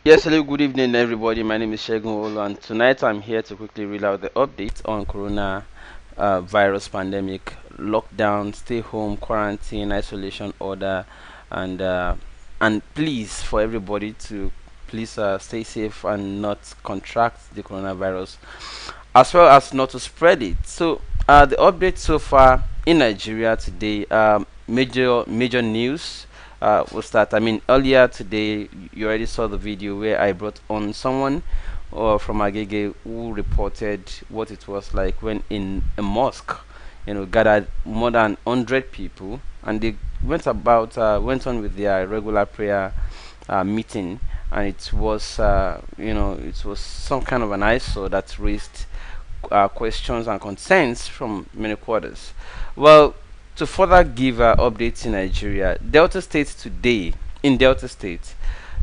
Yes, hello, good evening, everybody. My name is Shegun Olu, and tonight I'm here to quickly read out the update on corona virus pandemic, lockdown, stay home, quarantine, isolation order, and uh, and please for everybody to please stay safe and not contract the coronavirus, as well as not to spread it. So the update so far in Nigeria today, major news was that, I mean, earlier today you already saw the video where I brought on someone from Agege who reported what it was like when in a mosque, gathered more than 100 people, and they went on with their regular prayer meeting, and it was some kind of an eyesore that raised questions and concerns from many quarters. Well, to further give updates in Nigeria, Delta State today, in Delta State,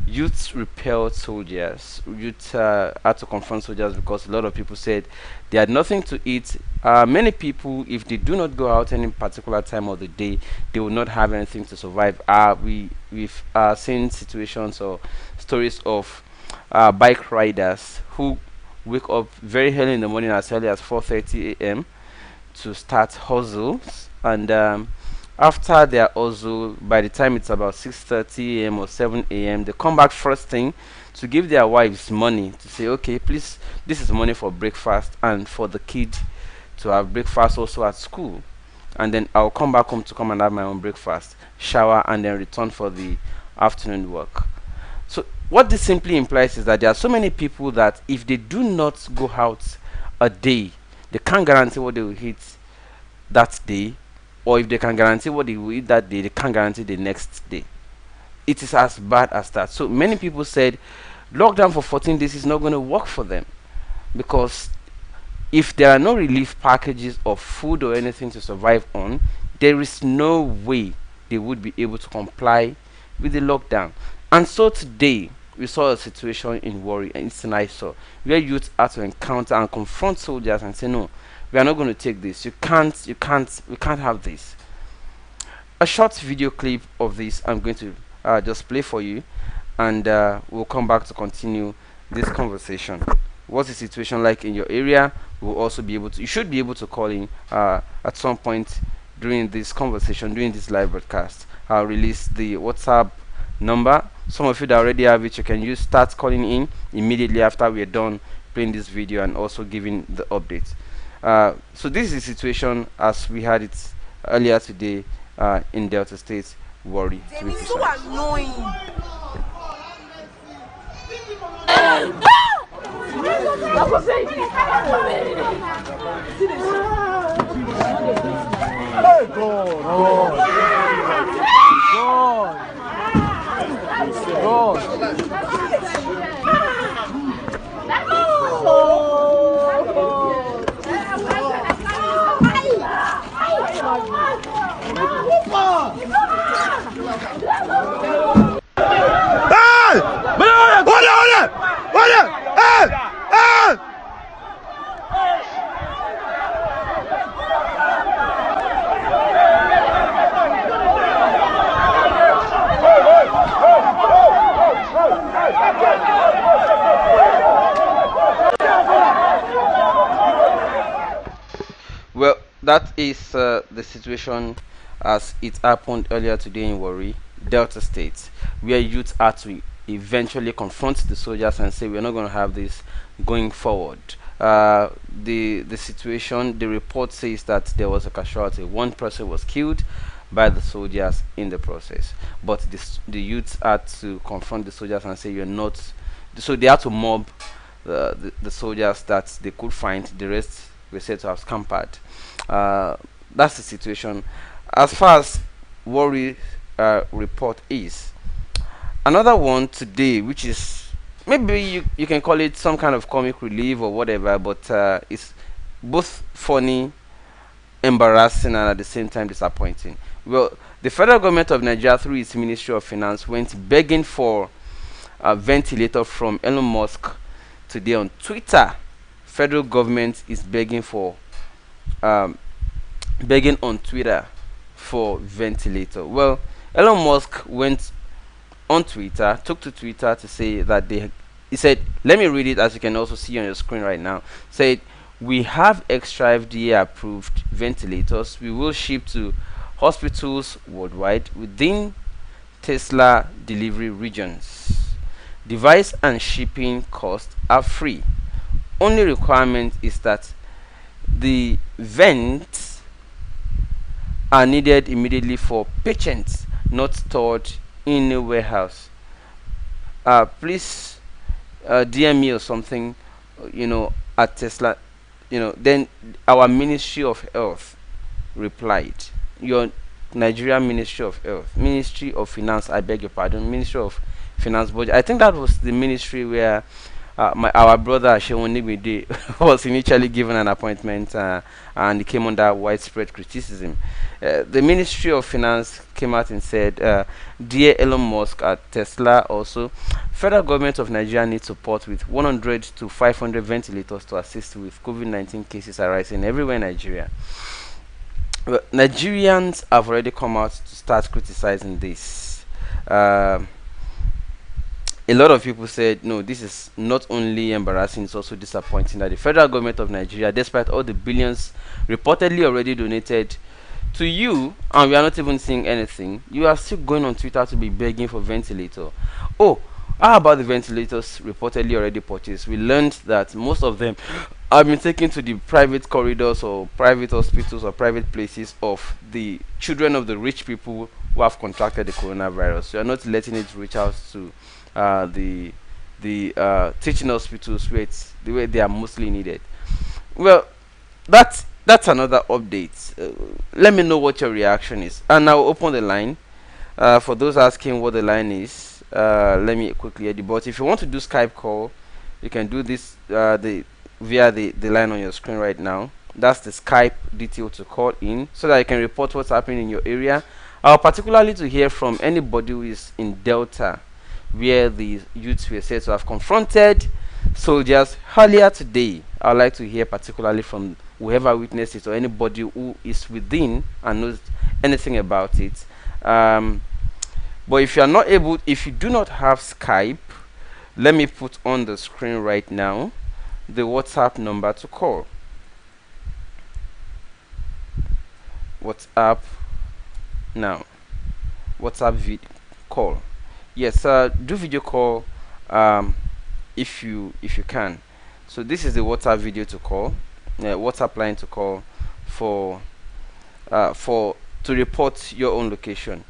youth repelled soldiers. Youth had to confront soldiers because a lot of people said they had nothing to eat. Many people, if they do not go out any particular time of the day, they will not have anything to survive. We've seen situations or stories of bike riders who wake up very early in the morning, as early as 4:30 a.m. to start hustles, and after their hustle, by the time it's about 6:30 a.m. or 7 a.m., they come back first thing to give their wives money to say, okay, please, this is money for breakfast and for the kid to have breakfast also at school, and then I'll come back home to come and have my own breakfast, shower, and then return for the afternoon work. So what this simply implies is that there are so many people that if they do not go out a day, they can't guarantee what they will eat that day, or if they can guarantee what they will eat that day, they can't guarantee the next day. It is as bad as that. So many people said lockdown for 14 days is not going to work for them, because if there are no relief packages of food or anything to survive on, there is no way they would be able to comply with the lockdown. And so today, we saw a situation in Warri and Eastern ISO where youth had to encounter and confront soldiers and say, no, we are not going to take this. We can't have this. A short video clip of this I'm going to just play for you, and we'll come back to continue this conversation. What's the situation like in your area? We'll also be able to, you should be able to call in at some point during this conversation, during this live broadcast. I'll release the WhatsApp number. Some of you that already have it, you can use start calling in immediately after we're done playing this video and also giving the update. So this is the situation as we had it earlier today in Delta State, Warri to be So precise. annoying. Hey, God. Hey! Hold it! Hey! Hey! Well, that is the situation as it happened earlier today in Warri, Delta State, where youth had to eventually confront the soldiers and say, we're not going to have this going forward. The situation, the report says that there was a casualty. One person was killed by the soldiers in the process, but the youths had to confront the soldiers and say, you're not. So they had to mob the soldiers that they could find. The rest were said to have scampered. Uh, that's the situation. As far as Warri report is, another one today, which is maybe you can call it some kind of comic relief or whatever, but it's both funny, embarrassing, and at the same time disappointing. Well, the federal government of Nigeria, through its Ministry of Finance, went begging for a ventilator from Elonmusk today on Twitter. Federal government is um, begging on Twitter for ventilator. Well, Elon Musk went on Twitter, took to Twitter to say that he said, let me read it as you can also see on your screen right now. Said, we have extra FDA approved ventilators we will ship to hospitals worldwide within Tesla delivery regions. Device and shipping costs are free. Only requirement is that the vents are needed immediately for patients, not stored in a warehouse. Please DM me or something, at Tesla. Then our Ministry of Health replied, your Nigerian Ministry of Health, Ministry of Finance, I beg your pardon, Ministry of Finance budget. I think that was the ministry where our brother Shewonibide was initially given an appointment, and he came under widespread criticism. The Ministry of Finance came out and said, "Dear Elon Musk at Tesla, also, federal government of Nigeria needs support with 100 to 500 ventilators to assist with COVID-19 cases arising everywhere in Nigeria." Well, Nigerians have already come out to start criticizing this. Um a lot of people said, no, this is not only embarrassing, it's also disappointing that the federal government of Nigeria, despite all the billions reportedly already donated to you, and we are not even seeing anything, you are still going on Twitter to be begging for ventilator. Oh, how about the ventilators reportedly already purchased? We learned that most of them have been taken to the private corridors or private hospitals or private places of the children of the rich people who have contracted the coronavirus. You are not letting it reach out to the teaching hospitals where the way they are mostly needed. Well, that's another update. Let me know what your reaction is, and I'll open the line. For those asking what the line is, let me quickly edit. But if you want to do Skype call, you can do this via the line on your screen right now. That's the Skype detail to call in so that you can report what's happening in your area. Particularly to hear from anybody who is in Delta, where the youths were said to have confronted soldiers earlier today. I'd like to hear particularly from whoever witnessed it or anybody who is within and knows anything about it. Um, but if you are not able, if you do not have Skype, let me put on the screen right now the WhatsApp number to call. WhatsApp now. WhatsApp call. Yes, do video call if you can. So this is the WhatsApp video to call, WhatsApp line to call for to report your own location.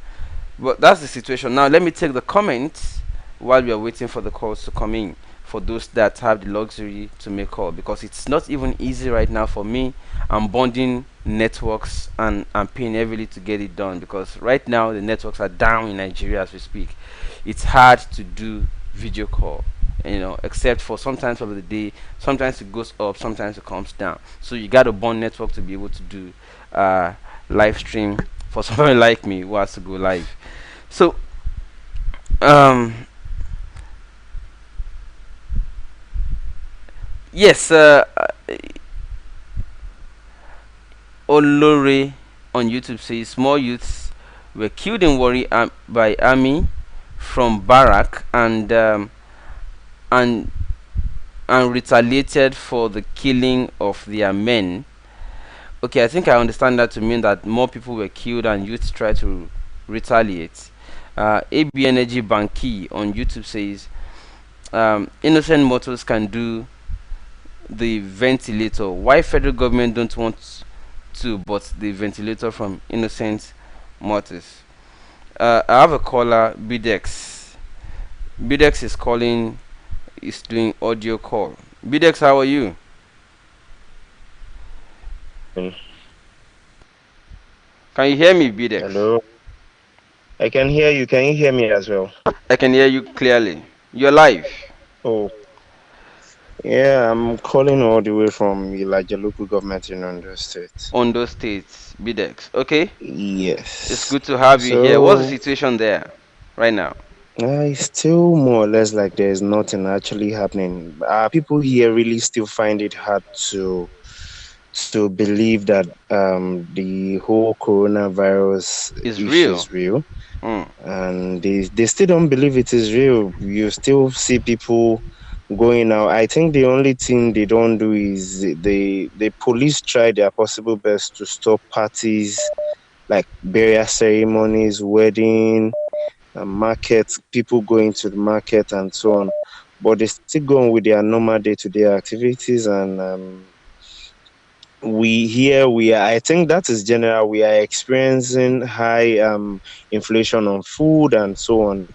But that's the situation. Now let me take the comments while we are waiting for the calls to come in, for those that have the luxury to make call, because it's not even easy right now for me. I'm bonding networks and paying heavily to get it done, because right now the networks are down in Nigeria as we speak. It's hard to do video call, except for sometimes of the day. Sometimes it goes up, sometimes it comes down. So you got a bond network to be able to do live stream for someone like me who has to go live. So um yes, Olore on YouTube says more youths were killed in Warri by army from Barak, and and retaliated for the killing of their men. Okay, I think I understand that to mean that more people were killed and youths tried to retaliate. AB Energy Banki on YouTube says innocent mortals can do the ventilator. Why federal government don't want to, but the ventilator from innocent mortals? I have a caller, Bidex. Bidex is calling, is doing audio call. Bidex, how are you? Mm. Can you hear me, Bidex? Hello, I can hear you. Can you hear me as well? I can hear you clearly. You're live. Oh, yeah, I'm calling all the way from Elijah local government in Ondo State. Ondo State, Bidex. Okay, it's Yes. good to have you here. What's the So, situation there right now? it's still more or less like there's nothing actually happening. People here really still find it hard to to believe that the whole coronavirus It's issue real. is real, Mm, and they still don't believe it is real. You still see people going out. I think the only thing they don't do is the police try their possible best to stop parties like burial ceremonies, wedding, markets, people going to the market and so on. But they still go on with their normal day-to-day activities, and we are, I think that is general. We are experiencing high inflation on food and so on.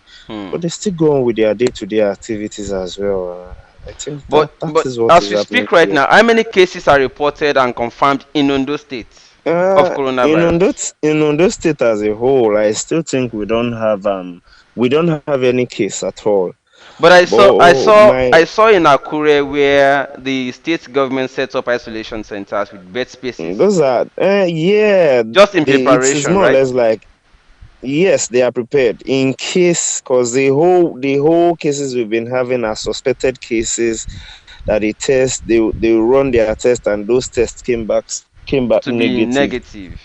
But mm. they still go on with their day-to-day activities as well. I think But that but is what as is we happening speak right here. now, how many cases are reported and confirmed in Ondo State of coronavirus? In Ondo State as a whole, I still think we don't have any case at all. But I But saw I oh, saw my I saw in Akure where the state government set up isolation centers with bed spaces, those are yeah, just in it is preparation, more or right? less like yes, they are prepared in case, because the whole cases we've been having are suspected cases that they run their test and those tests came back To be negative. negative.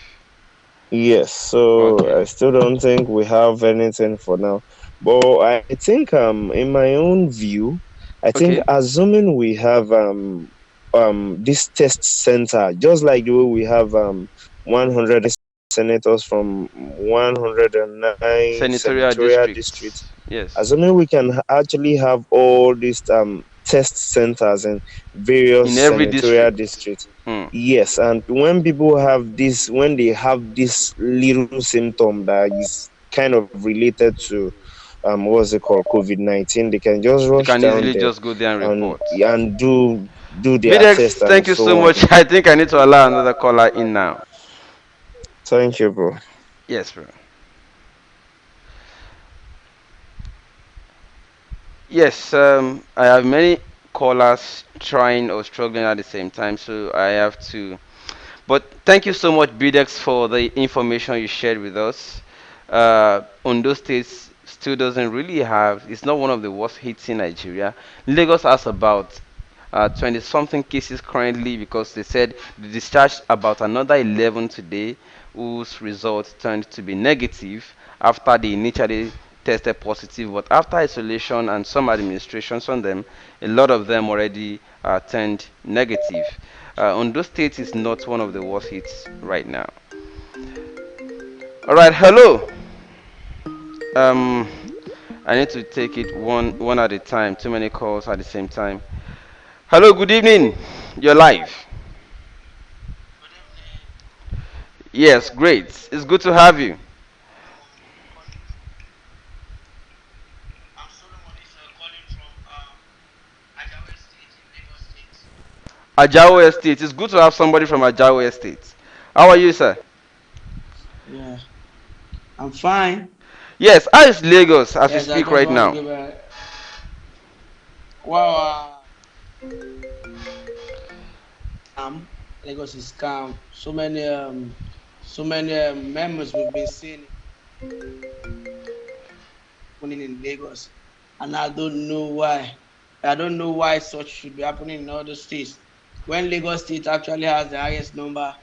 Yes, so Okay. I still don't think we have anything for now. But I think in my own view, I think Okay. assuming we have this test center, just like the way we have 100 senators from 109 Senatorial senatorial districts, districts. Yes. assuming we can actually have all these test centers in various In every senatorial district. districts. Hmm. Yes, and when they have this little symptom that is kind of related to what's it called, COVID-19, they can just They rush can down easily there just go there and and report. do their test Videx, and thank you so so on. much. I think I need to allow another caller in now. Thank you, bro. Yes, bro. Yes, I have many callers trying or struggling at the same time, so I have to. But thank you so much, Bidex, for the information you shared with us. Ondo State still doesn't really have, it's not one of the worst hits in Nigeria. Lagos has about 20 something cases currently because they said they discharged about another 11 today whose results turned to be negative after they initially tested positive. But after isolation and some administrations on them, a lot of them already turned negative. Ondo State is not one of the worst hits right now. All right, hello. Um, I need to take it one at a time. Too many calls at the same time. Hello, good evening. You're live. Yes, great. It's good to have you. Ajao Estate. It's good to have somebody from Ajao Estate. How are you, sir? Yeah, I'm fine. Yes, how is Lagos as we Yes, I speak just right want to now? give a wow. Lagos is calm. So many memories we've been seeing happening in Lagos, and I don't know why. I don't know why such should be happening in other states. When Lagos State actually has the highest number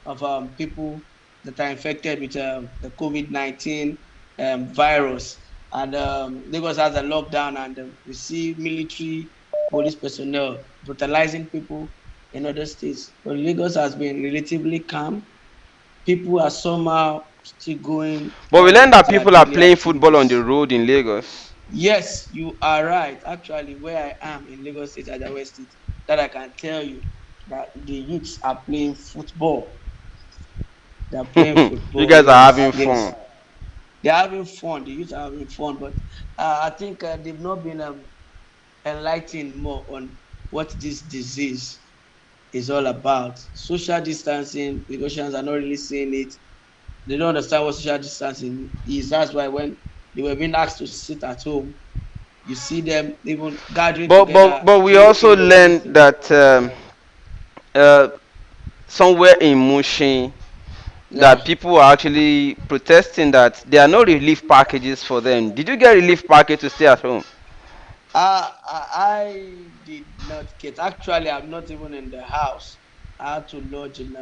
of people that are infected with the COVID-19 virus. And Lagos has a lockdown, and we see military police personnel brutalizing people in other states. But Lagos has been relatively calm. People are somehow still going But we learned with that their people are daily playing football on the activities. road in Lagos. Yes, you are right. Actually, where I am in Lagos State, at the West State, that I can tell you that the youths are playing football. They're playing You football. guys are Yes, having yes. fun. They're having fun. The youth are having fun, but I think they've not been enlightened more on what this disease is all about. Social distancing, Lagosians are not really seeing it. They don't understand what social distancing is. That's why when they were being asked to sit at home, you see them even gathering together, But we doing also indoor learned season. that uh, somewhere in Mushin Yeah. that people are actually protesting that there are no relief packages for them. Did you get relief package to stay at home? I did not get. Actually, I'm not even in the house. I had to lodge in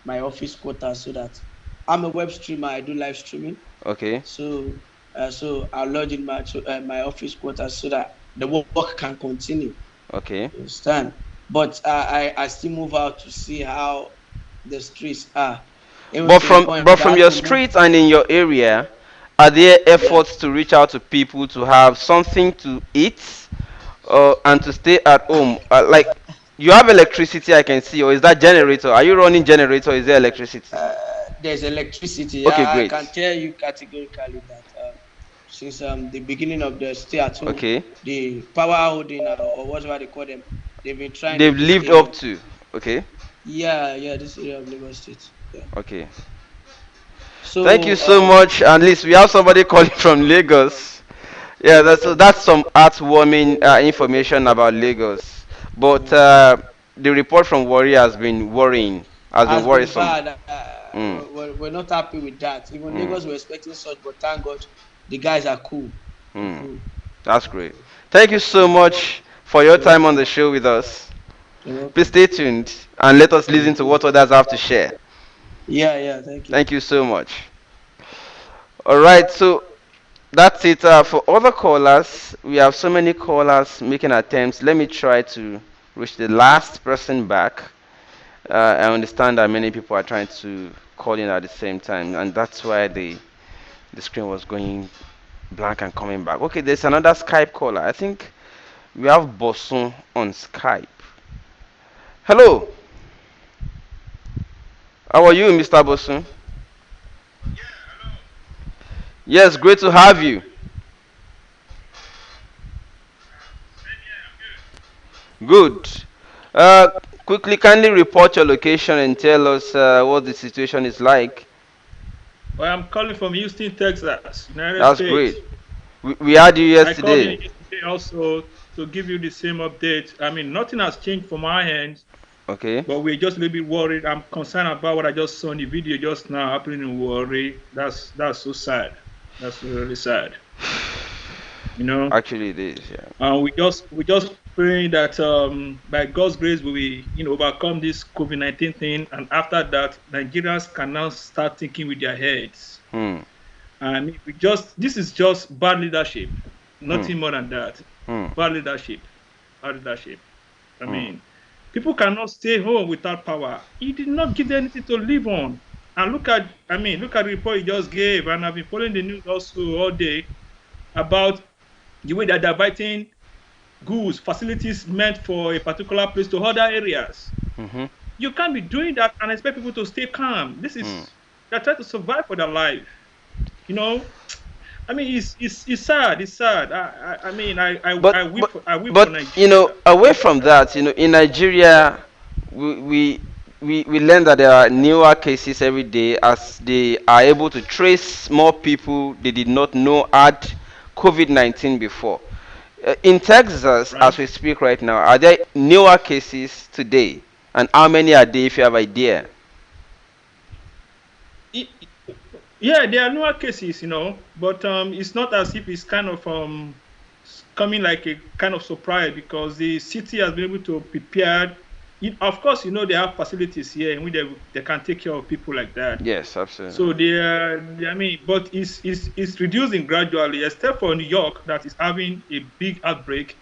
my office quarters so that I'm a web streamer. I do live streaming, Okay. so I lodge in my office quarters so that the work can continue. Okay. You understand? But I still move out to see how the streets are, even But to the from point but that I from had your to move. streets and in your area, are there Yeah, efforts to reach out to people to have something to eat and to stay at home? Like you have electricity, I can see, or is that generator? Are you running generator? Or is there electricity? there's electricity. Okay, I great. can tell you categorically that since the beginning of the stay at home, Okay, the power holding or whatever they call them, they've been trying in they've this lived area. up to. Okay, Yeah, yeah, this area of Lagos State. Yeah. okay. Thank you So so much. At least we have somebody calling from Lagos. Yeah, you're that's welcome. that's some heartwarming information about Lagos. But the report from Warri has been worrying, has been Has been worrisome. bad. Mm, We're not happy with that. Even mm, Lagos were expecting such, but thank God the guys are cool. They're mm. cool. That's great. Thank you so much for your You're time on the welcome. show with us. You're Please welcome. stay tuned and let us listen to what others have to share. Yeah, yeah, thank you. Thank you so much. All right, so that's it. For other callers, we have so many callers making attempts. Let me try to reach the last person back. I understand that many people are trying to call in at the same time, and that's why the screen was going blank and coming back. Okay, there's another Skype caller. I think we have Bosun on Skype. Hello, how are you, Mr. Bosun? Yes, great to have you. Good. Quickly, kindly report your location and tell us what the situation is like. Well, I'm calling from Houston, Texas, United That's great. States. We had you I called in yesterday. yesterday also to give you the same update. I mean, nothing has changed from our end, Okay. but we're just a little bit worried. I'm concerned about what I just saw in the video just now happening in Warri. That's so sad. That's really sad. You know, Actually, it is. Yeah. we just praying that by God's grace we will overcome this COVID-19 thing, and after that Nigerians can now start thinking with their heads. Hmm. And we just this is just bad leadership, Hmm. nothing more than that. Hmm. Bad leadership, bad leadership. I Hmm. mean, people cannot stay home without power. He did not give them anything to live on. And look at the report he just gave. And I've been following the news also all day about the way that they're diverting goods, facilities meant for a particular place to other areas. Mm-hmm. You can't be doing that and expect people to stay calm. Hmm. They're trying to survive for their life. You know, I mean, it's sad. It's sad. I mean, But but I weep for but Nigeria. away from that, in Nigeria, we we we learn that there are newer cases every day as they are able to trace more people they did not know had COVID-19 before. In Texas, Right? as we speak right now, are there newer cases today? And how many are there if you have idea? It, yeah, there are newer cases, but it's not as if it's kind of coming like a kind of surprise because the city has been able to prepare. Of course, they have facilities here in which they can take care of people like that. Yes, absolutely. So I mean, but it's reducing gradually, except for New York that is having a big outbreak.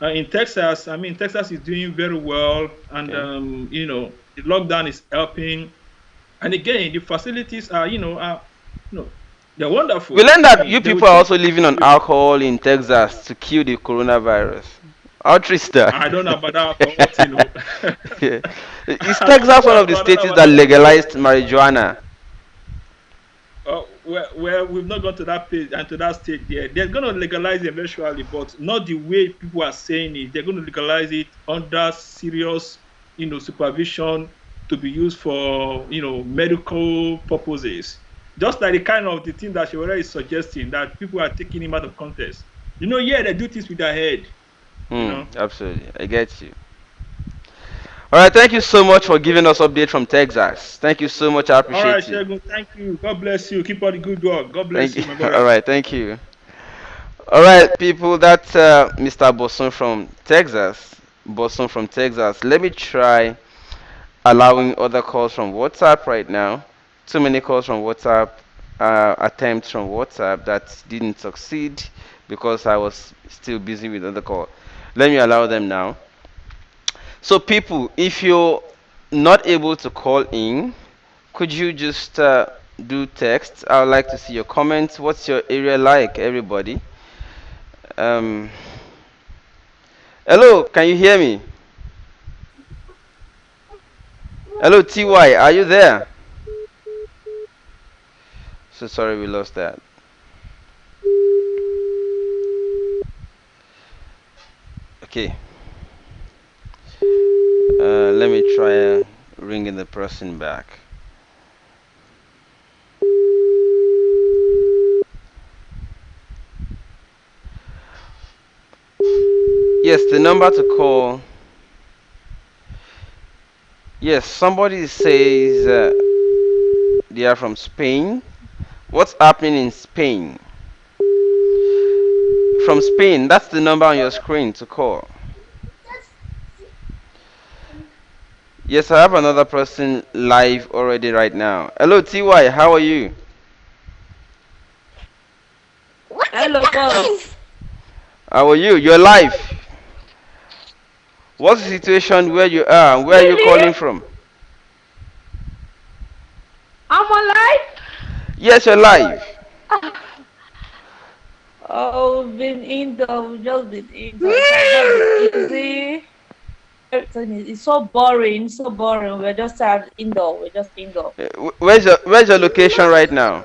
In Texas, I mean, Texas is doing very well, and Okay. the lockdown is helping. And again, the facilities you know, they're We wonderful. learned I that you mean, they will people are take also living on care of you. alcohol in Texas to kill the coronavirus. How true is that? I don't know about that alcohol thing. Yeah. Is I don't Texas one know of the about that. states that legalized marijuana? Well, we've not gone to that place and to that state yet. They're going to legalize it eventually, but not the way people are saying it. They're going to legalize it under serious, supervision to be used for, medical purposes. Just like the kind of the thing that Shewara is suggesting that people are taking him out of context. Yeah, they do things with their head. You Hmm, know. absolutely. I get you. All right, thank you so much for giving us update from Texas. Thank you so much. I All right, appreciate you. Shegun, thank you. God bless you. Keep up the good work. God Thank bless you. you, my All brother. right, thank you. All right, people, that's Mr. Boson from Texas. Boson from Texas. Let me try allowing other calls from WhatsApp right now. Too many calls from WhatsApp, attempts from WhatsApp that didn't succeed because I was still busy with other call. Let me allow them now. So people, if you're not able to call in, could you just do text? I would like to see your comments. What's your area like, everybody? Um, Hello, can you hear me? Hello, TY, are you there? So sorry we lost that. Okay, let me try ringing the person back. Yes, the number to call. Yes, somebody says they are from Spain. What's happening in Spain? From Spain, that's the number on your screen to call. Yes, I have another person live already right now. Hello, TY, how are you? Hello, boss. How are you? You're live. What's the situation where you are? Where are you calling Really? from? I'm alive? Yes, you're live. Oh, we've been indoor. We've just been indoor. It has not been easy. Everything is so boring. So boring. We're just indoor. We're just indoor. Where's your location right now?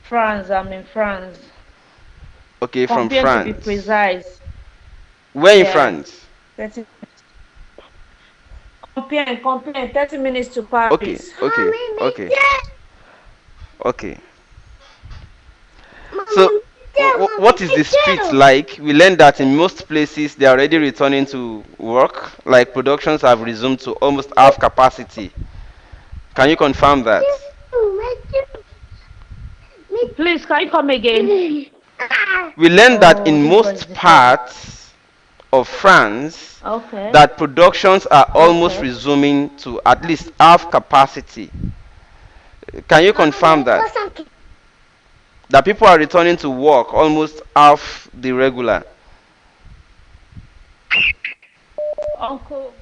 France. I'm in France. Okay, from Compare to be France. precise. Where in Yeah. France? 30, compare 30 minutes to Okay, Paris. okay, okay, okay. So, what is the street like? We learned that in most places they are already returning to work, like productions have resumed to almost half capacity. Can you confirm that? Please, can you come again? We learned that Oh, in this boy is most disturbing. parts of France, Okay. that productions are almost Okay. resuming to at least half capacity. Can you confirm that? That people are returning to work almost half the regular. Uncle.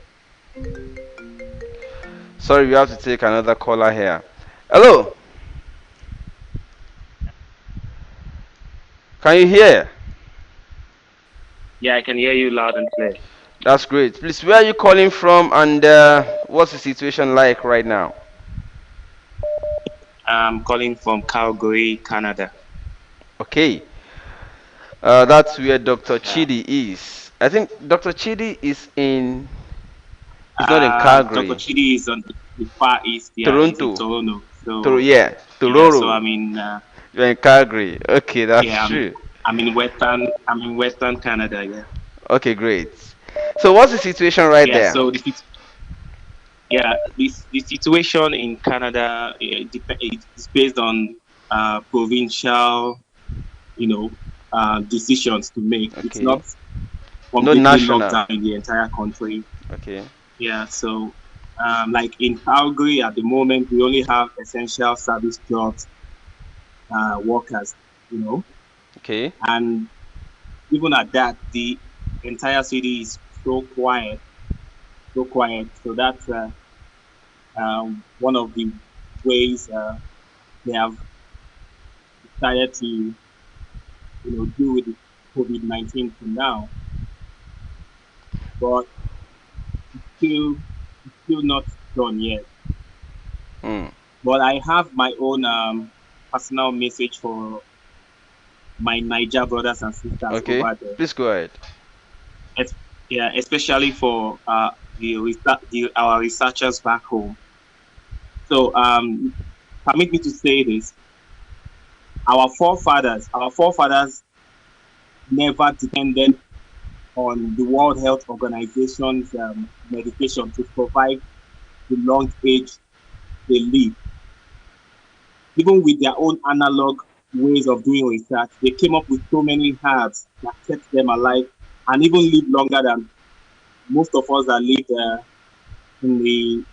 Sorry, we have to take another caller here. Hello, can you hear? Yeah, I can hear you loud and clear. That's great. Please, where are you calling from and what's the situation like right now? I'm calling from Calgary, Canada. Okay, that's where Dr. Yeah. Chidi is. I think Dr. Chidi is not in Dr. Calgary, Chidi is on the far east. Yeah, he's in Toronto. Toronto. So Yeah, yeah, so Tororo. I'm in You're in Calgary. Okay, that's yeah, true. I'm in Western Canada. Yeah. Okay, great. So, what's the situation right Yeah. there? So the situation in Canada is based on provincial, you know, decisions to make. It's Okay, not no completely locked national. down in the entire country. Okay, Yeah, so like in Calgary at the moment, we only have essential service jobs workers, you know, okay. and even at that, the entire city is so quiet, so quiet. So that's one of the ways they have decided to, deal with the COVID-19 for now, but still, still not done yet. Hmm. But I have my own personal message for my Niger brothers and sisters Okay, over there. please go ahead. Es- yeah, especially for our researchers back home. So permit me to say this: our forefathers never depended on the World Health Organization's medication to survive the long age they live. Even with their own analog ways of doing research, they came up with so many herbs that kept them alive and even lived longer than most of us that lived in the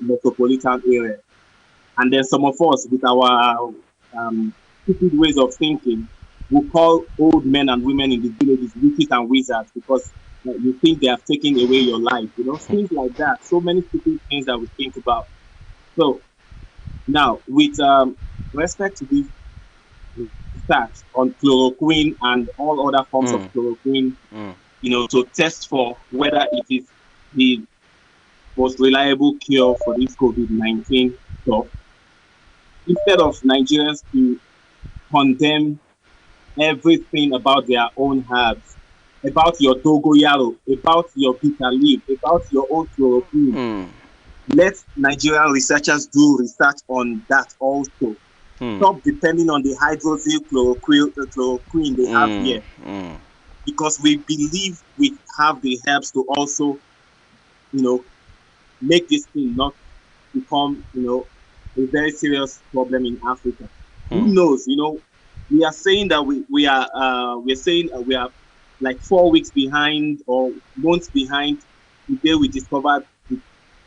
metropolitan area. And then some of us, with our stupid ways of thinking, will call old men and women in the villages witches and wizards because you think they have taken away your life. Things like that. So many stupid things that we think about. So now, with respect to this research on chloroquine and all other forms of Mm. chloroquine, Mm. to test for whether it is the most reliable cure for this COVID-19 stuff, instead of Nigerians to condemn everything about their own herbs, about your dogoyaro, about your bitter leaf, about your own chloroquine, Mm. let Nigerian researchers do research on that also. Mm. Stop depending on the hydroxyl chloroquine they have Mm. here Mm. because we believe we have the herbs to also, you know, make this thing not become, a very serious problem in Africa. Who Mm. knows? We are saying that we're saying we are like 4 weeks behind or months behind the day we discovered the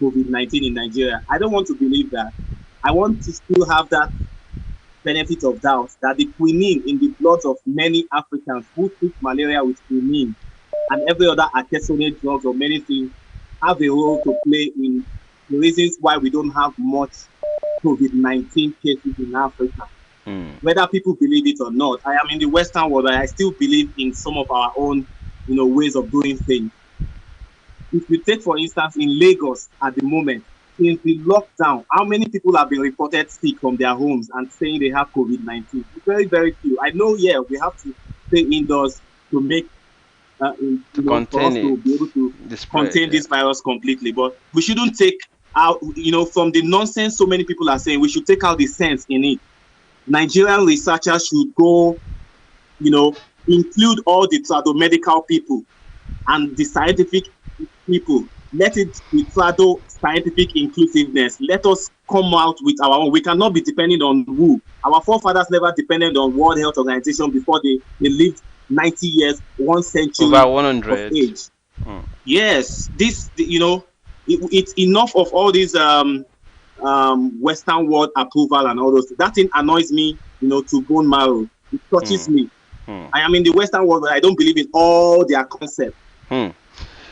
COVID-19 in Nigeria. I don't want to believe that. I want to still have that benefit of doubt that the quinine in the bloods of many Africans who treat malaria with quinine and every other artesunate drugs or medicine have a role to play in the reasons why we don't have much COVID-19 cases in Africa. Mm. Whether people believe it or not, I am in the Western world, but I still believe in some of our own, ways of doing things. If you take, for instance, in Lagos at the moment, since the lockdown, how many people have been reported sick from their homes and saying they have COVID-19? Very, very few. I know, yeah, we have to stay indoors to make To for contain us to be able it, to the spread. contain Yeah. this virus completely. But we shouldn't take out, from the nonsense so many people are saying, we should take out the sense in it. Nigerian researchers should go, include all the tradomedical people and the scientific people. Let it be trado scientific inclusiveness. Let us come out with our own. We cannot be depending on who. Our forefathers never depended on World Health Organization before they lived 90 years, one Over century of 100. age. Mm. Yes, it's enough of all these Western world approval and all those. That thing annoys me, to bone marrow. It touches Mm. me. Mm. I am in the Western world, but I don't believe in all their concepts. Mm.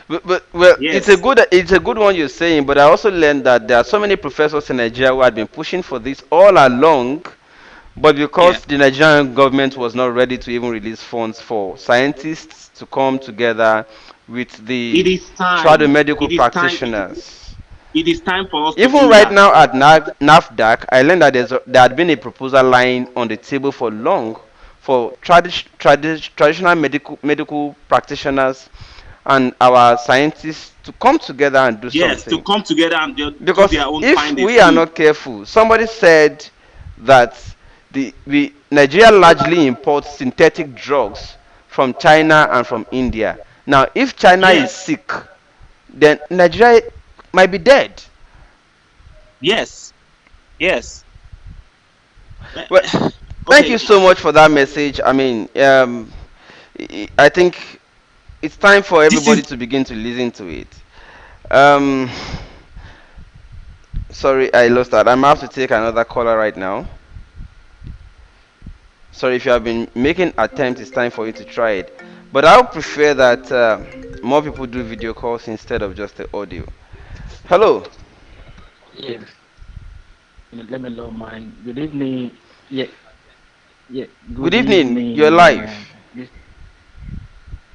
But well, Yes, it's a good one you're saying. But I also learned that there are so many professors in Nigeria who had been pushing for this all along. But yeah, because the Nigerian government was not ready to even release funds for scientists to come together with it the is time. medical It is time. practitioners. It is time for us to Even do right that. now at NAFDAC, I learned that there had been a proposal lying on the table for long for traditional medical practitioners and our scientists to come together and do Yes, to something. come together and do Because their own if findings we are too. not careful, somebody said that Nigeria largely imports synthetic drugs from China and from India. Now, if China is Yes, sick, then Nigeria might be dead. yes, yes. Well, thank Okay, you so much for that message. I mean, I think it's time for this everybody is to begin to listen to it. Um, sorry, I lost that. I'm have to take another caller right now. Sorry if you have been making attempts. It's time for you to try it. But I would prefer that more people do video calls instead of just the audio. Hello. Yes, let me know mine. Good evening. Yeah, yeah. Good Good evening. You're evening. live.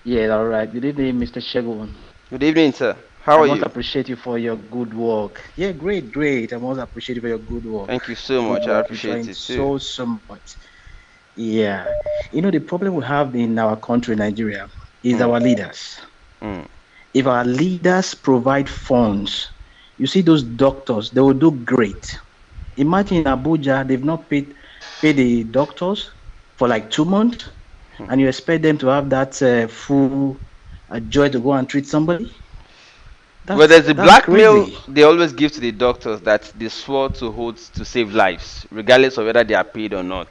Yeah, all right. Good evening, Mr. Shegun. Good evening, sir. How I are must you? appreciate you for your good work. Yeah, great, great. I must appreciate you for your good work. Thank you so Good much. I work. You're appreciate trying it too. so much. Yeah. The problem we have in our country, Nigeria, is Mm, our leaders. mm, If our leaders provide funds, you see those doctors, they will do great. Imagine in Abuja, they've not paid the doctors for like 2 months, mm. and you expect them to have that full joy to go and treat somebody. Well, That's there's the that's blackmail crazy. they always give to the doctors that they swore to hold to save lives, regardless of whether they are paid or not.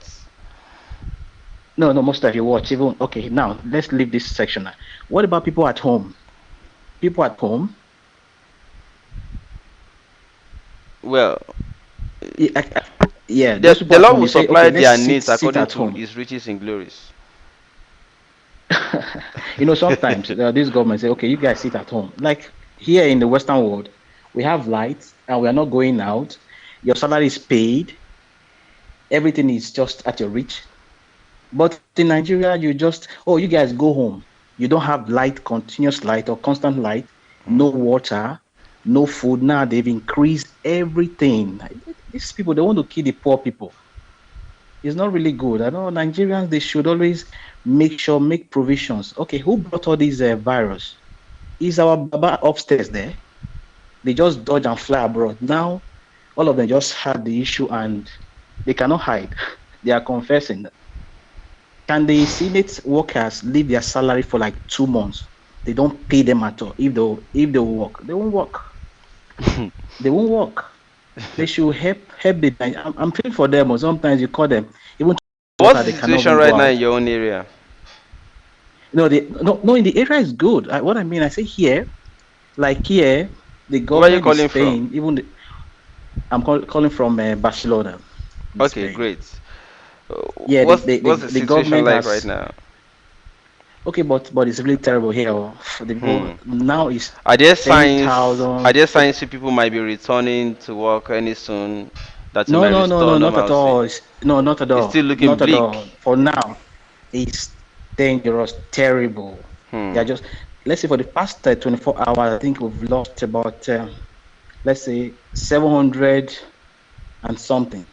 No, no, most of you watch. Even okay, now let's leave this section. What about people at home? People at home, Well, Yeah, yeah, the those people the at Lord home, will they say, okay, supply let's their sit needs sit according at to home. His riches in glories. Sometimes this government say, okay, you guys sit at home. Like here in the Western world, we have lights and we are not going out. Your salary is paid. Everything is just at your reach. But in Nigeria, you just, oh, you guys go home. You don't have light, continuous light or constant light, no water, no food. Now they've increased everything. These people, they want to kill the poor people. It's not really good. I know Nigerians, they should always make provisions. Okay, who brought all these virus? Is our Baba upstairs there? They just dodge and fly abroad. Now, all of them just had the issue and they cannot hide. They are confessing. Can the Senate workers leave their salary for like 2 months? They don't pay them at all. If they will work, they won't work. They won't work. They should help the. I'm feeling for them. Or sometimes you call them even to What's water, the they cannot situation even go right now out. in your own area? No, no. In the area is good. What I mean, I say here, like here, the Where are you government is calling from? paying. I'm calling from Barcelona, in Okay, Spain. great. Yeah, What's the the situation government like right has. now? Okay, but it's really terrible here. The people Hmm. now is Are there ten signs? Are thousand. there signs that people might be returning to work any soon? That it No, might no, no, restore no, not at normalcy. all. No, not at It's all. still looking Not at bleak. all. For now, it's dangerous, terrible. They Hmm. are just, let's say for the past 24 hours, I think we've lost about, let's say, 700 and something.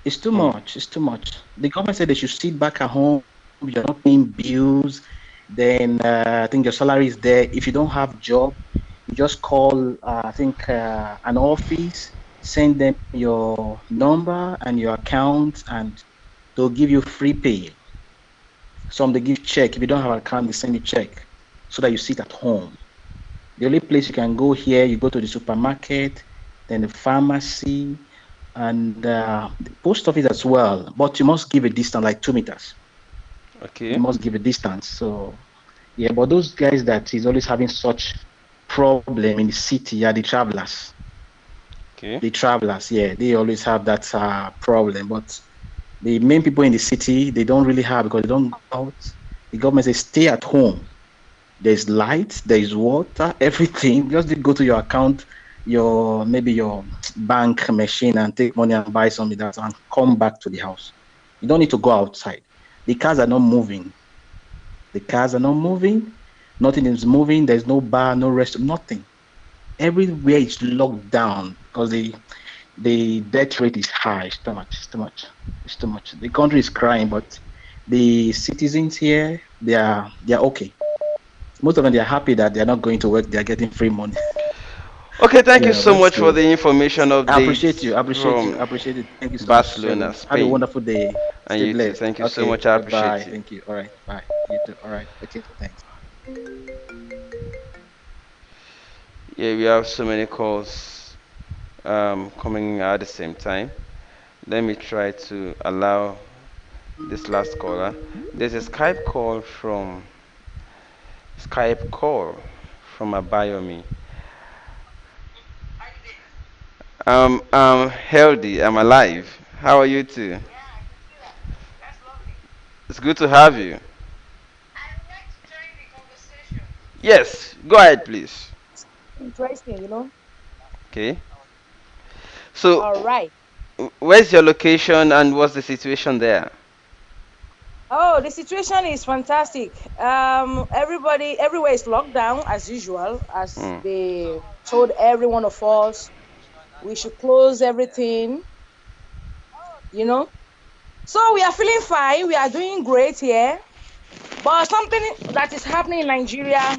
It's too Hmm. much. It's too much. The government said they should sit back at home. You're not paying bills. Then I think your salary is there. If you don't have job, you just call, I think, an office, send them your number and your account, and they'll give you free pay. Some they give check. If you don't have an account, they send you check so that you sit at home. The only place you can go here, you go to the supermarket, then the pharmacy, and the post office as well. But you must give a distance like 2 meters. You Okay. must give a distance. So yeah, but those guys that is always having such problem in the city are the travelers. Okay. The travelers, yeah, they always have that problem. But the main people in the city, they don't really have because they don't go out. The government says stay at home. There's light, there's water, everything. Just go to your account, maybe your bank machine and take money and buy something that and come back to the house. You don't need to go outside. The cars are not moving. The cars are not moving. Nothing is moving. There's no bar, no restaurant, nothing. Everywhere is locked down because the death rate is high. It's too much. It's too much. It's too much. The country is crying, but the citizens here, they are okay. Most of them, they are happy that they are not going to work. They are getting free money. Okay, thank you Yeah, so that's much for the good. information I appreciate you. updates I appreciate you. from I appreciate it. Thank you so much, Barcelona, Shagun. Have a Spain. wonderful day. And Stay you too. blessed. Thank you so Okay. much. I Bye bye. appreciate you. Thank you. All right. Bye. You too. All right. Okay. Thanks. Yeah, we have so many calls coming at the same time. Let me try to allow this last caller. There's a Skype call from Abayomi. I'm healthy. I'm alive. How are you too? It's good to have you. Yes, go ahead, please. Interesting. Okay. So, All right. where's your location and what's the situation there? Oh, the situation is fantastic. Everybody, everywhere is locked down as usual, as Hmm. they told every one of us we should close everything, you know. So we are feeling fine. We are doing great here. But something that is happening in Nigeria,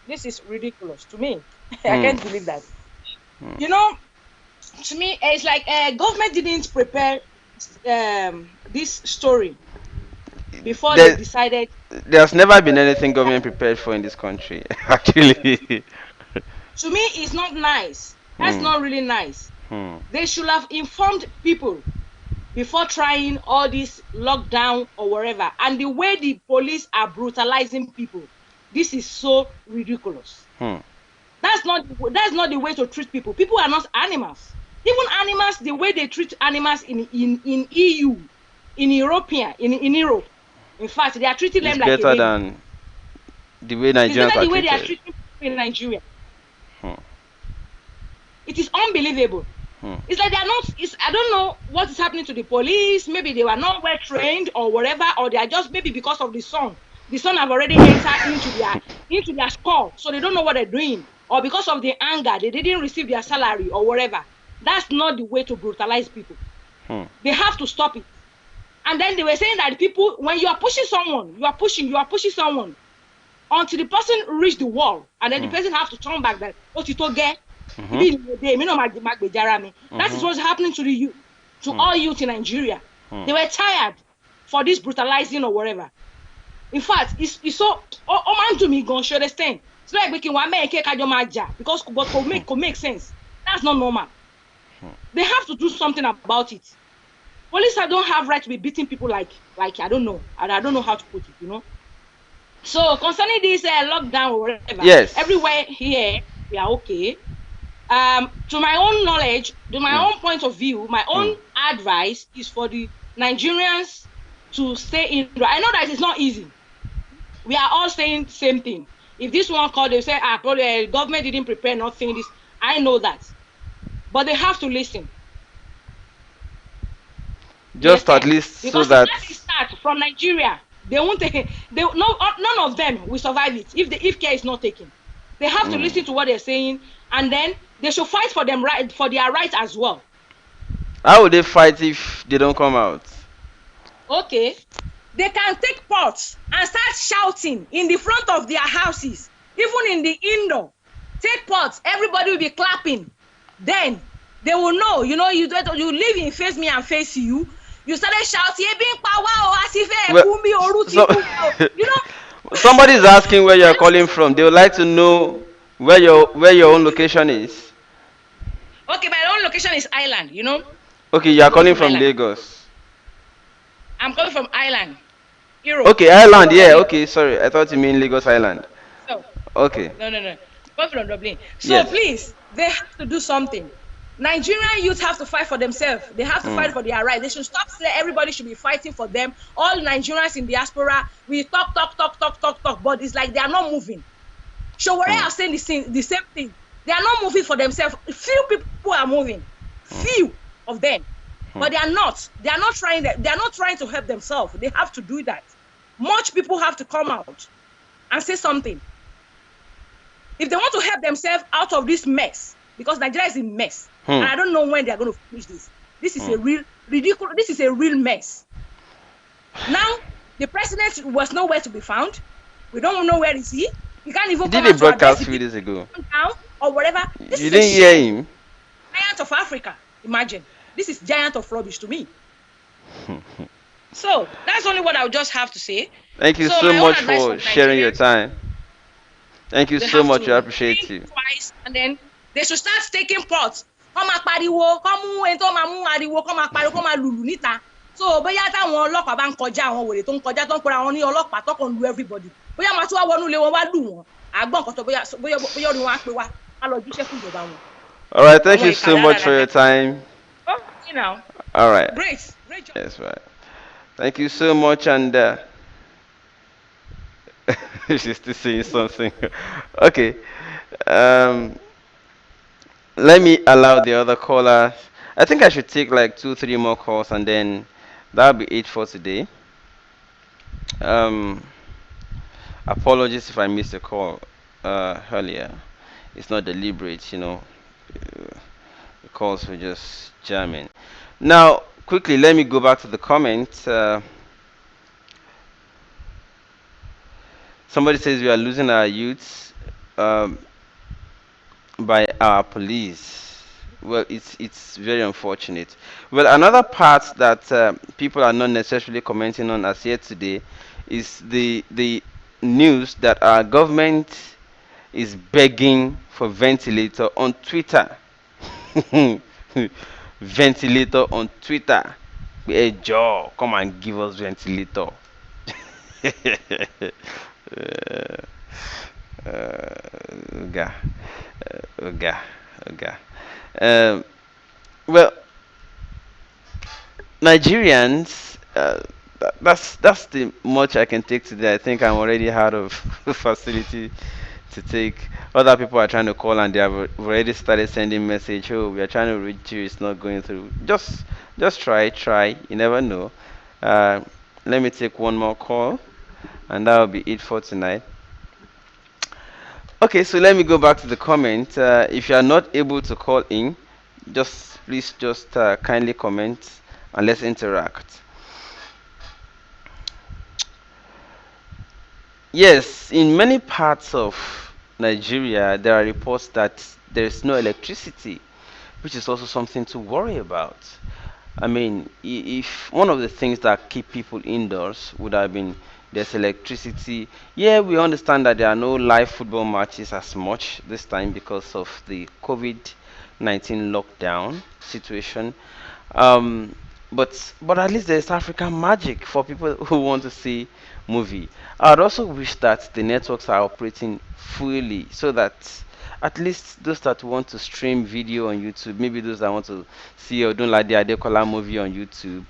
this is ridiculous to me. I Hmm. can't believe that. Hmm. You know, to me, it's like government didn't prepare this story before they There, decided. there's never been anything government prepared for in this country, actually. To me, it's not nice. That's Hmm. not really nice. Hmm. They should have informed people before trying all this lockdown or whatever. And the way the police are brutalizing people, this is so ridiculous. Hmm. That's not the way to treat people. People are not animals. Even animals, the way they treat animals in EU, in Europe, in fact, they are treating It's them like a better baby. than the way It's Nigerians better are the way they are treated. treating people in Nigeria. Hmm. It is unbelievable. Hmm. It's like they are not. I don't know what is happening to the police. Maybe they were not well trained or whatever, or they are just maybe because of the sun. The sun have already entered into their skull, so they don't know what they're doing, or because of the anger, they didn't receive their salary or whatever. That's not the way to brutalize people. Hmm. They have to stop it. And then they were saying that people, when you are pushing someone, you are pushing someone until the person reach the wall, and then the person have to turn back. That what you told get. Mhm. That is Mhm. what's happening to the youth, to Hmm. all youth in Nigeria. Hmm. They were tired for this brutalizing or whatever. In fact, it's so man to me gon should understand. It's like making one man because but could make sense. That's not normal. They have to do something about it. Police don't have right to be beating people like I don't know. I don't know how to put it, you know. So concerning this lockdown or whatever, Yes. everywhere here we are okay. To my own knowledge, to my Hmm. own point of view, my Hmm. own advice is for the Nigerians to stay in. I know that it's not easy. We are all saying the same thing. If this one called, they say, probably government didn't prepare nothing. This I know that, but they have to listen. Just at Yeah, least so because if that. let it start from Nigeria, they won't take it. They no none of them will survive it if care is not taken. They have to Hmm. listen to what they're saying, and then they should fight for them right for their right as well. How would they fight if they don't come out? Okay, they can take pots and start shouting in the front of their houses, even in the indoor. Take pots, everybody will be clapping. Then they will know, you know, you live in face me and face you. You started shouting, Well, so you know. somebody is asking where you're calling from. They would like to know where your own location is. Okay, my own location is Island, you know. Okay, you are I'm coming calling from from Island. Lagos. I'm coming from Island, Europe. Okay, Island. Yeah. Okay, sorry. I thought you mean Lagos Island. So Okay. no. Come from Dublin. So Yes. please, they have to do something. Nigerian youth have to fight for themselves. They have to Hmm. fight for their rights. They should stop saying everybody should be fighting for them. All Nigerians in diaspora, we talk, but it's like they are not moving. Showore Hmm. are saying the same thing. They are not moving for themselves. Few people are moving. Hmm. Few of them. Hmm. But they are not. They are not trying that. They are not trying to help themselves. They have to do that. Much people have to come out and say something. If they want to help themselves out of this mess, because Nigeria is a mess, and Hmm. I don't know when they are going to finish this. This is Hmm. a real ridiculous. This is a real mess. Now the president was nowhere to be found. We don't know where is he. He can't He even did come a out to address broadcast the 3 days people ago. down or whatever. This You is a didn't hear shame. him. Giant of Africa. Imagine. This is giant of rubbish to me. So that's only what I would just have to say. Thank you So so my own much advice for for sharing your Nigerians, time. Thank you they so have much. I to appreciate think you. twice, and then they should start taking pots. Kọ́ máa pariwo, kọ́ mú ẹni tó máa mú ariwo, kọ́ máa pariwo, kọ́ máa lùlù níta. So bóyá táwọn ọlọ́pàá bá ń kọjá, àwọn wèrè tó ń kọjá tó ń pera wọn ní ọlọ́pàá tó kàn lu everybody. Bóyá máa tún wá wọnú ilé wọn wá lù wọ́n. Àgbọ̀n nǹkan tó bóyá orí wọn á pé wá. Á lọ jíṣẹ́ fún ìjọba wọn. All right. Thank Àwọn you ìkà so much for your dáradára. time. Oh, you know, All right. great job. Yes, right. Thank you so much. And she's still saying something. Okay. Um, let me allow the other callers. I think I should take like 2, 3 more calls, and then that'll be it for today. Um, apologies if I missed a call earlier. It's not deliberate, you know. The calls were just jamming. Now, quickly, let me go back to the comments. Somebody says we are losing our youths um, by our police. Well, it's very unfortunate. Well, another part that people are not necessarily commenting on as yet today is the news that our government is begging for ventilator on Twitter. Ventilator on Twitter. Hey Joe, come and give us ventilator. Uh, Oga, Oga, Oga. Um, well, Nigerians, that's the much I can take today. I think I'm already out of facility to take. Other people are trying to call and they have already started sending message. Oh, we are trying to reach you. It's not going through. Just try. You never know. Uh, Let me take one more call, and that will be it for tonight. Okay, so let me go back to the comment. If you are not able to call in, just please just kindly comment and let's interact. Yes, in many parts of Nigeria, there are reports that there is no electricity, which is also something to worry about. I mean, if one of the things that keep people indoors would have been there's electricity. Yeah, we understand that there are no live football matches as much this time because of the COVID-19 lockdown situation. Um, but at least there's African magic for people who want to see movie. I'd also wish that the networks are operating fully so that at least those that want to stream video on YouTube, maybe those that want to see or don't like the Adekola movie on YouTube,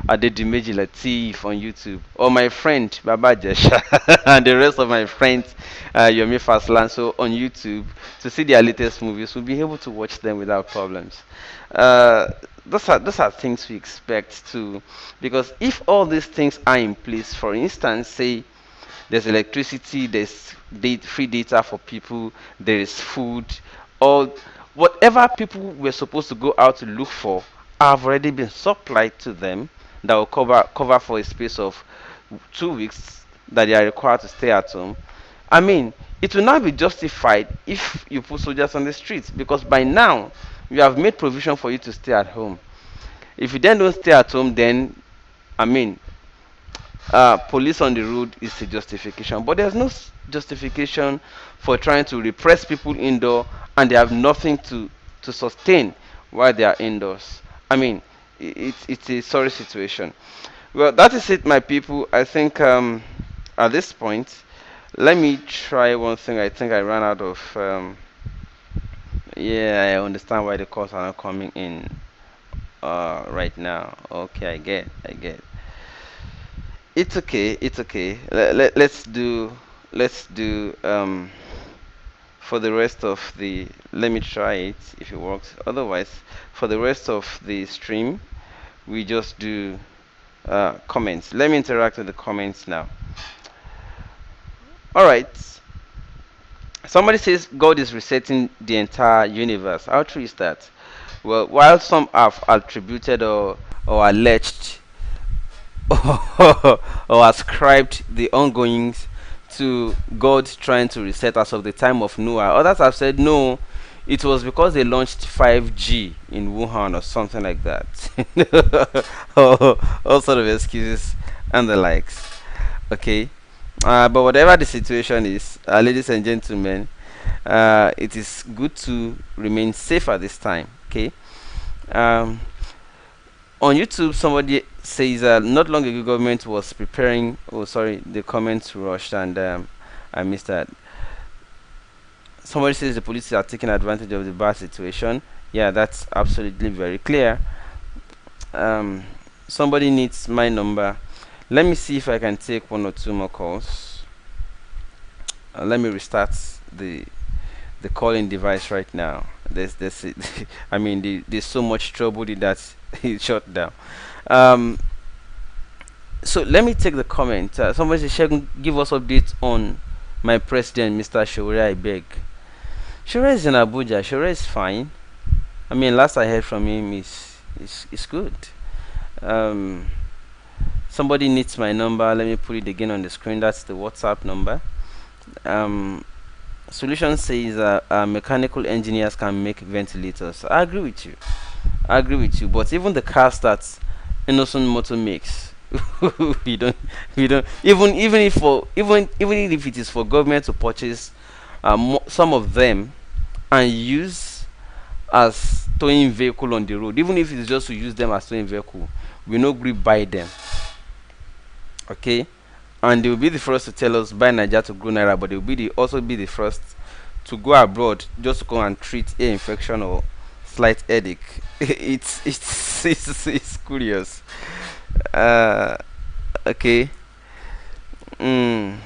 Adedimeji Latif on YouTube, or my friend Baba Jesha and the rest of my friends, Yomi Faslan, so on YouTube to see their latest movies, we'll be able to watch them without problems. Uh, those are things we expect to, because if all these things are in place, for instance, say there's electricity, there's free data for people, there is food, all whatever people were supposed to go out to look for have already been supplied to them that will cover for a space of 2 weeks that they are required to stay at home. I mean, it will not be justified if you put soldiers on the streets because by now you have made provision for you to stay at home. If you then don't stay at home, then I mean, police on the road is a justification, but there's no justification for trying to repress people indoor and they have nothing to sustain while they are indoors. I mean, it's a sorry situation. Well, that is it, my people. I think at this point, let me try one thing. I think I ran out of. Yeah, I understand why the calls are not coming in right now. Okay, I get. It's okay. It's okay. Let's do for the rest of the. Let me try it if it works. Otherwise, for the rest of the stream, we just do comments. Let me interact with the comments now. All right. Somebody says God is resetting the entire universe. How true is that? Well, while some have attributed or alleged or ascribed the ongoings to God trying to reset as of the time of Noah. Others have said no, it was because they launched 5G in Wuhan or something like that. All sort of excuses and the likes. Okay. But whatever the situation is, ladies and gentlemen, it is good to remain safe at this time. Okay. Um, on YouTube, somebody says not long ago government was preparing. Oh, sorry, the comments rushed and I missed that. Somebody says the police are taking advantage of the bad situation. Yeah, that's absolutely very clear. Um, Somebody needs my number. Let me see if I can take one or two more calls. Let me restart the the calling device right now. There's I mean, there's so much trouble with that it shut down. Um, so let me take the comment. Somebody says, Shegun, give us updates on my president, Mr. Shore, I beg. Shore is in Abuja. Shore is fine. I mean, last I heard from him is good. Um, Somebody needs my number. Let me put it again on the screen. That's the WhatsApp number. Um, Solution says mechanical engineers can make ventilators. I agree with you. I agree with you. But even the cars that Innocent Motor makes, we don't, even if even if it is for government to purchase some of them and use as towing vehicle on the road, even if it's just to use them as towing vehicle, we no agree buy them. Okay, and they will be the first to tell us buy Nigeria to grow naira, but they will also be the first to go abroad just to go and treat ear infection or slight headache. It's curious. Uh, okay. Mm.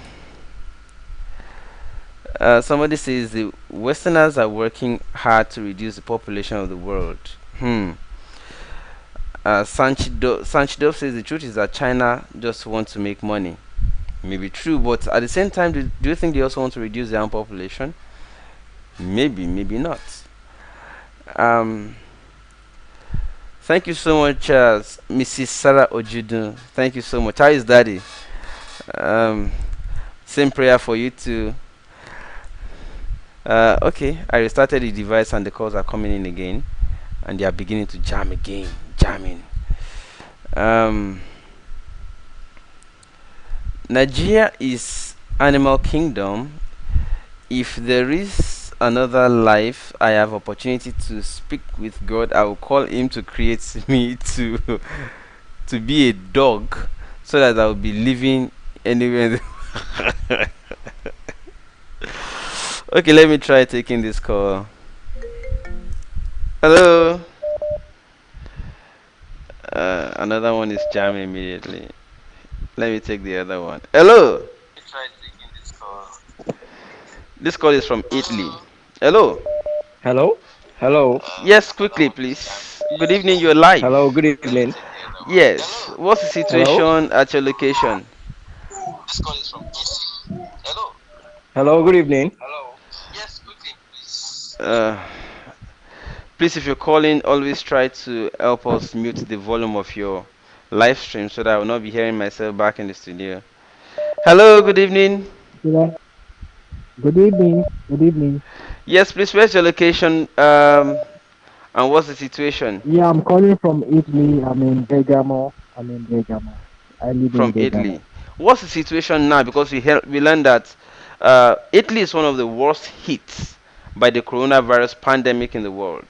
Somebody says the Westerners are working hard to reduce the population of the world. Hmm. Sanchido says the truth is that China just wants to make money. Maybe true, but at the same time, do you think they also want to reduce their own population? Maybe, maybe not. Um, Thank you so much, Mrs. Sarah Ojudu. Thank you so much. How is Daddy? Um, Same prayer for you too. Okay, I restarted the device and the calls are coming in again, and they are beginning to jam again, jamming. Um, Nigeria is animal kingdom. If there is another life, I have opportunity to speak with God. I will call Him to create me to be a dog, so that I will be living anywhere. Okay, let me try taking this call. Hello. Another one is jamming immediately. Let me take the other one. Hello. Try taking this call. This call is from Italy. Hello. Hello? Hello? Yes, quickly, please. Good evening. You're live. Hello, good evening. Yes. What's the Hello? situation at your location? Hello, good evening. Uh, Please, if you're calling, always try to help us mute the volume of your live stream so that I will not be hearing myself back in the studio. Hello, good evening. Yeah. Good evening. Good evening. Yes, please, where's your location? And what's the situation Yeah, I'm calling from Italy. I'm in Bergamo. I'm in Bergamo. I live in from Bergamo. Italy? What's the situation now? Because we learned that Italy is one of the worst hit by the coronavirus pandemic in the world.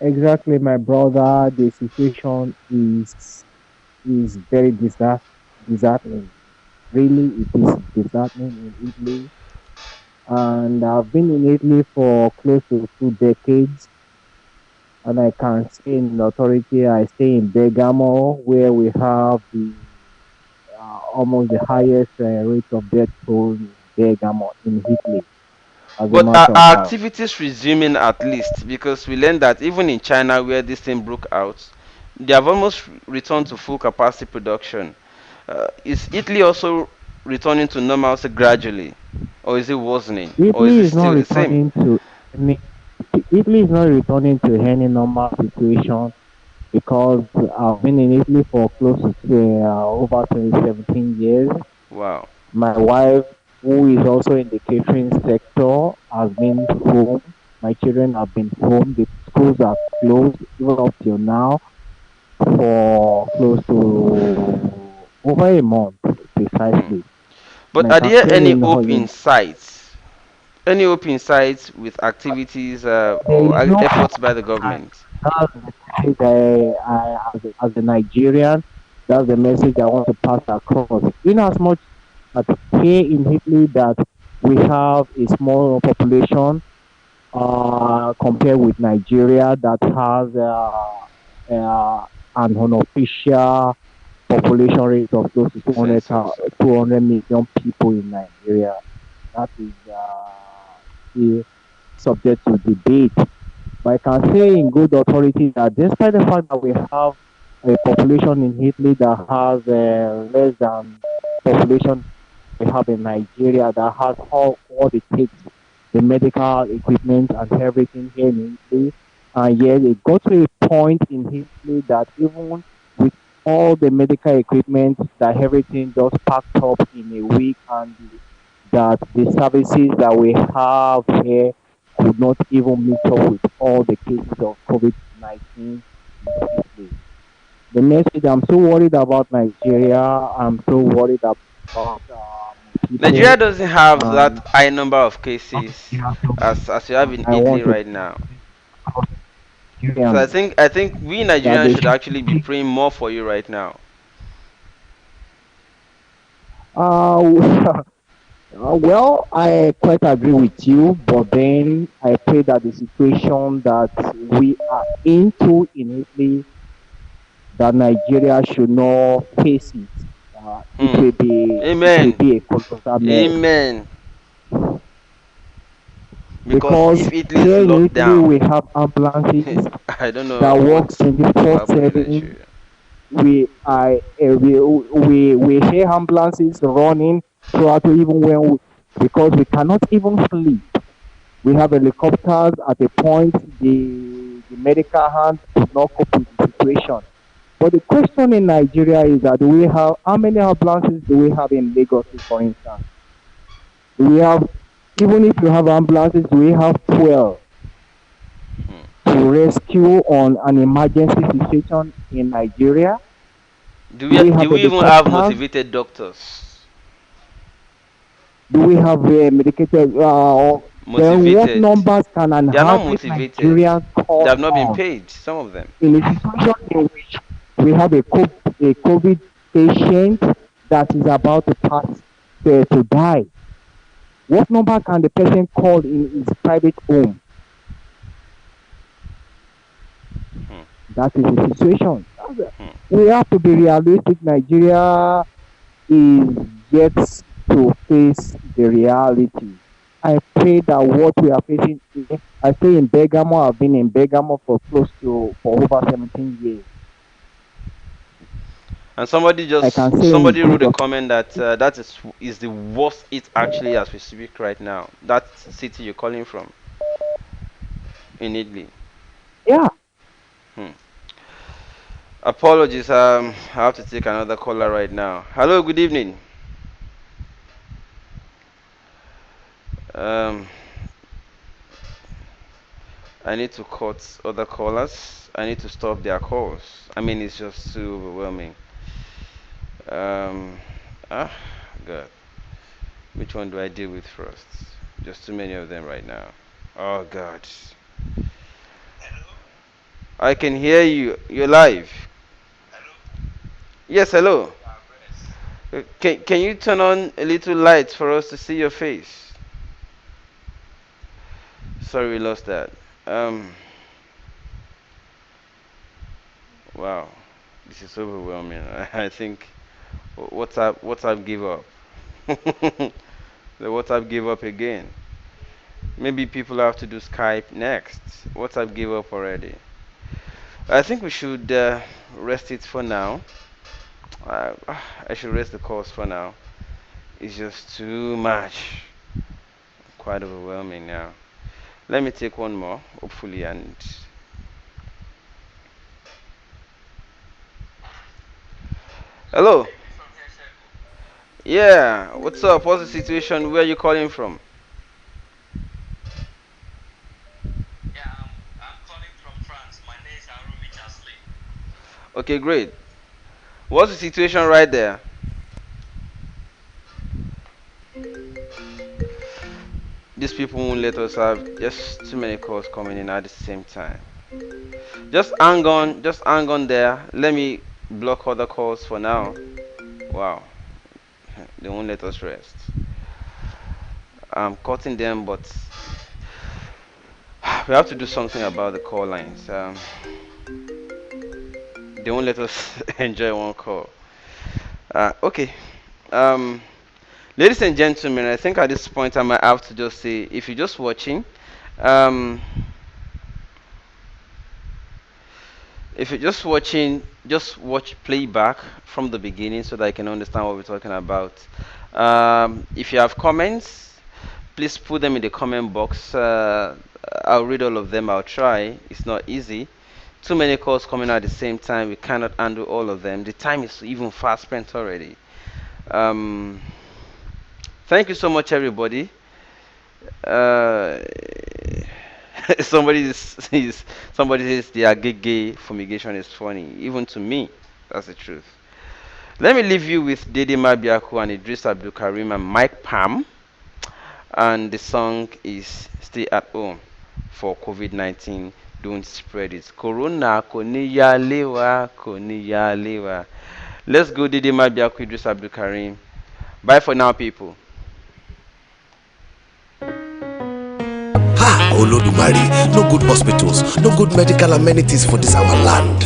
Exactly, my brother. The situation is very disheartening. Really, it is disheartening in Italy. And I've been in Italy for close to 2 decades. And I can say in authority, I stay in Bergamo, where we have the almost the highest rate of death toll in Bergamo in Italy. As a But matter of are fact. activities resuming at least? Because we learned that even in China, where this thing broke out, they have almost returned to full capacity production. Is Italy also returning to normalcy gradually, or is it worsening, or is Italy it is not still the same? returning to any Italy is not returning to any normal situation because I've been in Italy for close to over 2017 years. Wow. My wife, who is also in the catering sector, has been home. My children have been home. The schools are closed even up till now for close to over a month Hmm. precisely. And But I are can there say any in hope in sight? Any hope in sight with activities there or is no efforts by the government? that's the message as a Nigerian, that's the message I want to pass across. In as much that here in Italy that we have a small population compared with Nigeria that has an unofficial population rate of close to 200, Census. 200 million people in Nigeria. That is still subject to debate. But I can say in good authority that despite the fact that we have a population in Italy that has less than population we have in Nigeria that has all what it takes, the medical equipment and everything here in Italy. And yet it got to a point in Italy that even with all the medical equipment, that everything just packed up in a week and that the services that we have here could not even meet up with all the cases of COVID-19 in Italy. The message I'm so worried about Nigeria, I'm so worried about Nigeria people, doesn't have that and high number of cases Nigeria so as you have and in I Italy want to right now. across So Nigerians I think we that Nigerians they should should actually be take praying more for you right now. Uh, well, I quite agree with you, but then I pray that the situation that we are into in Italy, that Nigeria should not face it. Hmm. It will Amen. be a colossal mess. Amen. Because Because if Italy is here in locked Italy down, we have ambulances I don't that know work what will happen in 24/7. Nigeria. We hear ambulances running throughout even because we cannot even sleep. We have helicopters at a point. The medical hands could not cope with the situation. But the question in Nigeria is that do we have how many ambulances do we have in Lagos, for instance? Do we have even if you have ambulances, do we have 12 Hmm. to rescue on an emergency situation in Nigeria? Do we Do have we even have helicopters? motivated doctors? Do we have medicated? Then what Motivated. numbers can an They are not average motivated. Nigerian They call have not been on paid. Some of them. in a situation in which we have a COVID patient that is about to pass to die? What number can the person call in his private home? Hmm. That is the situation. Hmm. We have to be realistic. Nigeria is yet to face the reality. I pray that what we are facing here, I stay in Bergamo, I've been in Bergamo for over 17 years. And somebody I can just say in somebody wrote good a of, comment that is the worst it actually as we speak right now. That city you're calling from in Italy. yeah, Hmm. Apologies. I have to take another caller right now. Hello. Good evening. Um, I need to cut other callers. I need to stop their calls. I mean, it's just too overwhelming. Um, ah, God. Which one do I deal with first? Just too many of them right now. Oh, God. I can hear you. You're live. Yes, hello. Can you turn on a little light for us to see your face? Sorry, we lost that. Um, wow. This is overwhelming. I think WhatsApp give up. The WhatsApp gave up again. Maybe people have to do Skype next. WhatsApp gave up already. I think we should rest it for now. Uh, I should rest the course for now. It's just too much. Quite overwhelming now. Let me take one more, hopefully, and hello. Yeah, what's up? What's the situation? Where are you calling from? Okay, great. What's the situation right there? These people won't let us have just too many calls coming in at the same time. Just hang on there. Let me block other calls for now. Wow, they won't let us rest. I'm cutting them, but we have to do something about the call lines. They won't let us enjoy one call. Okay. Um, Ladies and gentlemen, I think at this point I might have to just say, if you're just watching, um, if you're just watching, just watch playback from the beginning so that I can understand what we're talking about. If you have comments, please put them in the comment box. I'll read all of them. I'll try. It's not easy. Too many calls coming at the same time. We cannot handle all of them. The time is even fast spent already. Um, Thank you so much, everybody. Uh, somebody says the agege fumigation is funny. Even to me, that's the truth. Let me leave you with Dede Mabiaku and Idris Abdul Karim and Mike Pam. And the song is Stay at Home for COVID-19. Don't spread it. Corona koniya lewa, koniya lewa. Let's go Dede Mabiaku, Idris Abdul Karim. Bye for now, people. Ha! Olodumare, no good hospitals, no good medical amenities for this our land.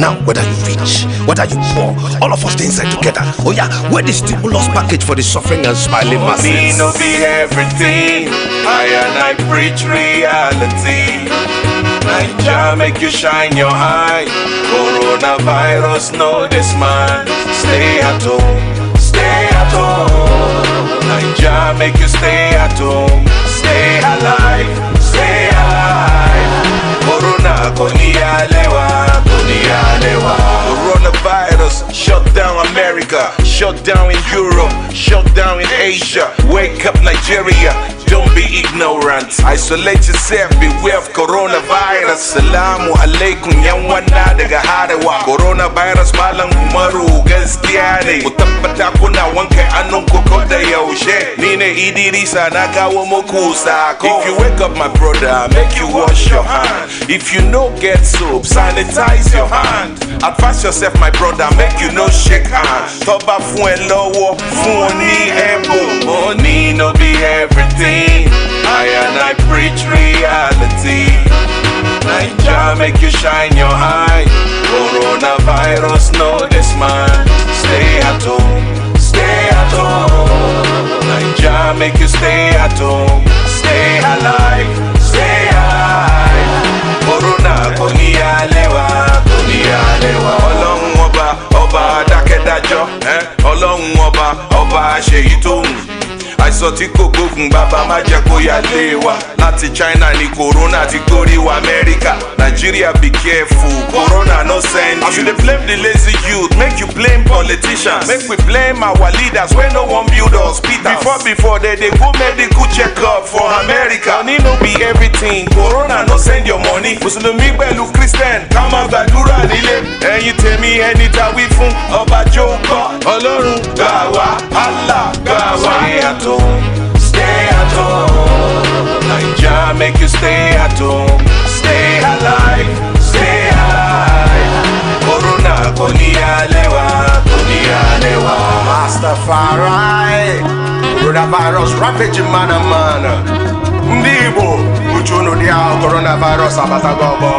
Now, whether you rich, whether you poor, all of us dey inside together. Oh yeah, where the stimulus package for the suffering and smiling masses? Me no be everything, I preach reality. Naija make you shine your eye. Coronavirus, know this man. Stay at home, stay at home. Naija make you stay at home. Stay alive, stay alive. Corona, coronavirus, shut down America, shut down in Europe, shut down in Asia. Wake up Nigeria, don't be ignorant. Isolate yourself, beware of coronavirus. Salamu alaikum, yan wana daga harewa. Coronavirus malam umaru gaskiya ne. Ku tabbata kuna wanke hannunku ko da yaushe. Ni ne Idrisa na kawo muku sako. If you wake up my brother, make you wash your hand. If you no get soap, sanitize your hand. Advance yourself my brother, make you no shake hand. Toba fun e lowo, fun ni ebo. Money no be everything, I preach reality. Naija make you shine your eye. Coronavirus, know this man. Stay at home, stay at home. Naija make you stay at home. Stay alive, stay alive. Corona konialewa, konialewa. Ọlọ́run ọba dákẹ́dájọ́, Ọlọ́run ọba ṣèyí tó wù. Àìsàn tí kò gbógun bàbá má jẹ́ kó yà lé wa. Láti China ni corona ti gorí wa Amẹ́ríkà. Nigeria be careful, corona no send you. As you dey blame the lazy youth, make you blame politicians. Make we blame our leaders wey no wan build hospitals. Before they go medical check up for America. Money no be everything, corona no send your money. Mùsùlùmí pẹ̀lú Christian, ká máa gbàdúrà nílé. Ẹ̀yin tèmi ẹni tá wí fún ọba jókòó. Ọlọ́run gbà wá, Allah gbà wá. Stay at home, stay at home. Naija make you stay at home. Stay alive, stay alive. Corona konialewa, konialewa. Rastafari, coronavirus ravage mana. Ndi Igbo, uchu unu dia coronavirus abata gogo.